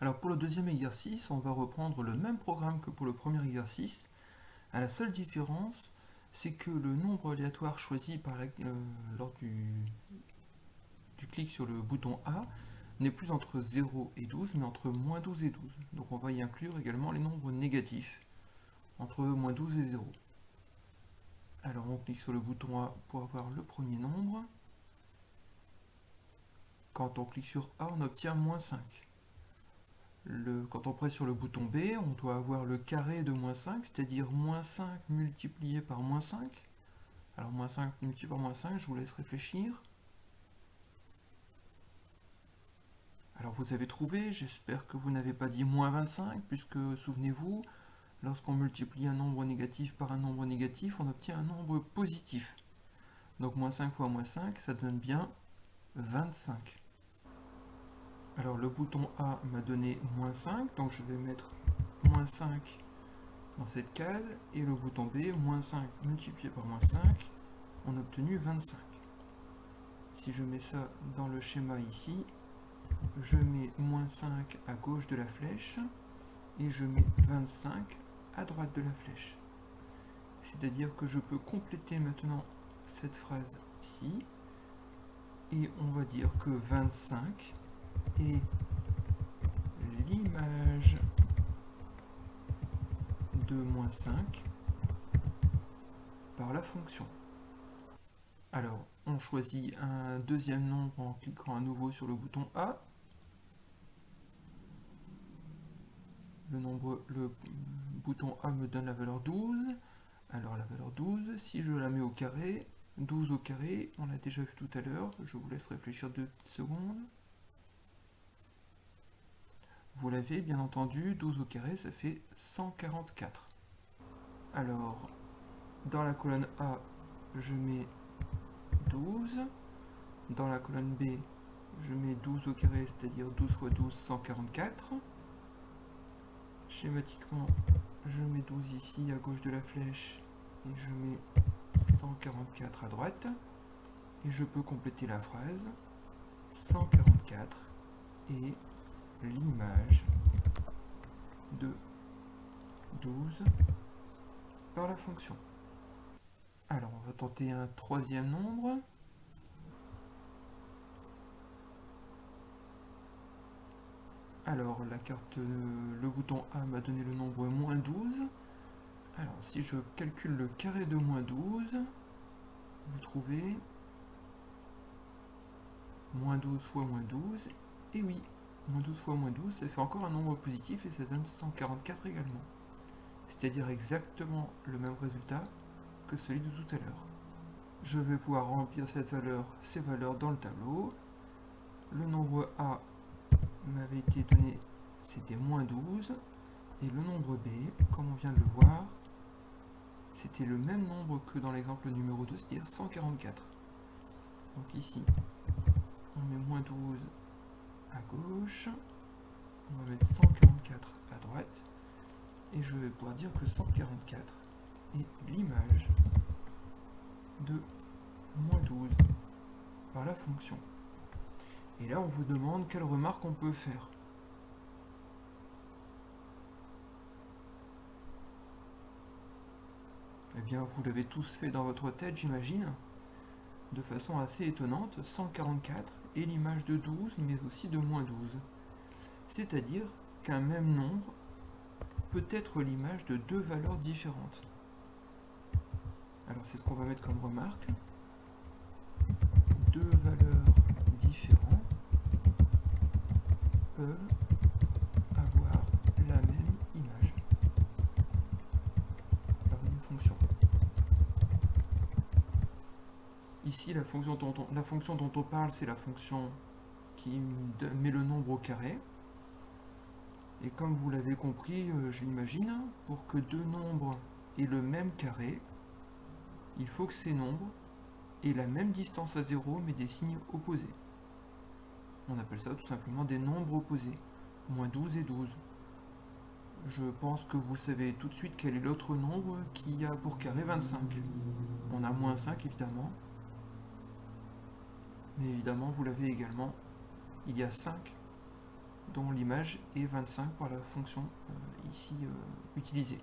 Alors pour le deuxième exercice, on va reprendre le même programme que pour le premier exercice. La seule différence, c'est que le nombre aléatoire choisi lors du clic sur le bouton A n'est plus entre 0 et 12, mais entre moins 12 et 12. Donc on va y inclure également les nombres négatifs, entre moins 12 et 0. Alors on clique sur le bouton A pour avoir le premier nombre. Quand on clique sur A, on obtient moins 5. Quand on presse sur le bouton B, on doit avoir le carré de moins 5, c'est-à-dire moins 5 multiplié par moins 5. Alors moins 5 multiplié par moins 5, je vous laisse réfléchir. Alors vous avez trouvé, j'espère que vous n'avez pas dit moins 25, puisque souvenez-vous, lorsqu'on multiplie un nombre négatif par un nombre négatif, on obtient un nombre positif. Donc moins 5 fois moins 5, ça donne bien 25. Alors le bouton A m'a donné moins 5, donc je vais mettre moins 5 dans cette case, et le bouton B, moins 5 multiplié par moins 5, on a obtenu 25. Si je mets ça dans le schéma ici, je mets moins 5 à gauche de la flèche, et je mets 25 à droite de la flèche. C'est-à-dire que je peux compléter maintenant cette phrase-ci, et on va dire que 25 est l'image de moins 5 par la fonction. Alors, on choisit un deuxième nombre en cliquant à nouveau sur le bouton A. Le bouton A me donne la valeur 12. Alors la valeur 12, si je la mets au carré, 12 au carré, on l'a déjà vu tout à l'heure, je vous laisse réfléchir 2 secondes. Vous l'avez bien entendu, 12 au carré, ça fait 144. Alors, dans la colonne A, je mets 12. Dans la colonne B, je mets 12 au carré, c'est-à-dire 12 fois 12, 144. Schématiquement, je mets 12 ici à gauche de la flèche et je mets 144 à droite. Et je peux compléter la phrase. 144 est l'image de 12 par la fonction. Alors on va tenter un troisième nombre. Alors le bouton A m'a donné le nombre moins 12. Alors si je calcule le carré de moins 12, vous trouvez moins 12 fois moins 12. Et oui, moins 12 fois moins 12, ça fait encore un nombre positif et ça donne 144 également. C'est-à-dire exactement le même résultat que celui de tout à l'heure. Je vais pouvoir remplir ces valeurs dans le tableau. Le nombre A m'avait été donné, c'était moins 12. Et le nombre B, comme on vient de le voir, c'était le même nombre que dans l'exemple numéro 2, c'est-à-dire 144. Donc ici, on met moins 12 à gauche, on va mettre 144 à droite, et je vais pouvoir dire que 144 est l'image de moins 12 par la fonction. Et là, on vous demande quelle remarque on peut faire. Eh bien, vous l'avez tous fait dans votre tête, j'imagine, de façon assez étonnante. 144 est l'image de 12, mais aussi de moins 12. C'est-à-dire qu'un même nombre peut être l'image de deux valeurs différentes. Alors, c'est ce qu'on va mettre comme remarque. Deux valeurs différentes peuvent avoir la même image par une fonction. Ici, la fonction dont on parle, c'est la fonction qui met le nombre au carré. Et comme vous l'avez compris, je l'imagine, pour que deux nombres aient le même carré, il faut que ces nombres aient la même distance à 0, mais des signes opposés. On appelle ça tout simplement des nombres opposés. Moins 12 et 12. Je pense que vous savez tout de suite quel est l'autre nombre qui a pour carré 25. On a moins 5 évidemment. Mais évidemment, vous l'avez également. Il y a 5 dont l'image est 25 par la fonction ici utilisée.